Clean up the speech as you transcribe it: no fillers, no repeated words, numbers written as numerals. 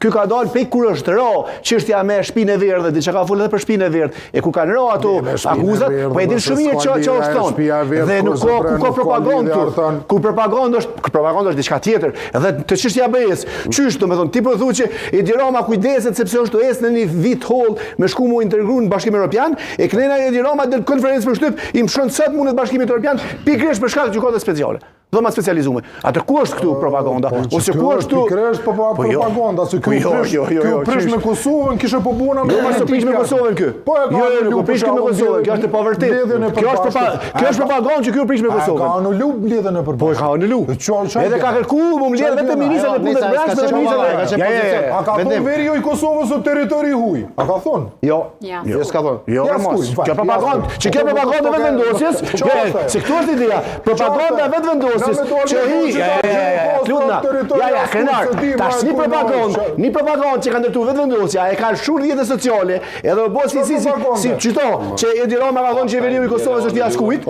Ky ka dalë pe kur është ro, çështja me shtëpinë e verdhë, diçka ka folur edhe për shtëpinë e verdhë. E ku kanë ro ato akuzat, po e din shumë mirë ç'është thonë. Dhe nuk ka propagandë këtu. Ku propaganda është diçka tjetër. Edhe të çështja BE-s, çysh domethënë ti po thu që Edi Rama kujdeset sepse është ecë në një vit holl me shku mu integruar në Bashkimin Evropian, e kënena Edi Rama në konferencë për shtyp i mshon sot mundet Bashkimit Evropian pikërisht për shkak të gjykatës speciale. Do ma specializuar. Atë ku është këtu propaganda? Ose ku është këtu? Pikërisht propaganda, se ky prish me Kosovën, kishte po buona me prish me Kosovën ky. Po e ka nuk prish me Kosovën, kjo është e pavërtetë. Kjo është propagandë që ky prish me Kosovën. Ka anulu mbledhjen e përbashkët. Po e ka anulu. Edhe ka kërkuar më mbledh vetëm ministrat e punës së brendshme dhe ministrat. A ka thonë veri i Kosovës o territori i huaj? A ka thonë? Jo. Jo s'ka thonë. Jo, kjo propagandë, që kjo propagandë vetë vendosjes, se këtu është ideja. Propaganda vetë vendosjes. Që Kludna, krenar, tash një propagandë që ka ndërtu vetë vendosja, e ka shurë rrjetet sociale, edhe po si qëto, që Edi Rama ka thonë që veriu i Kosovës është i askujt,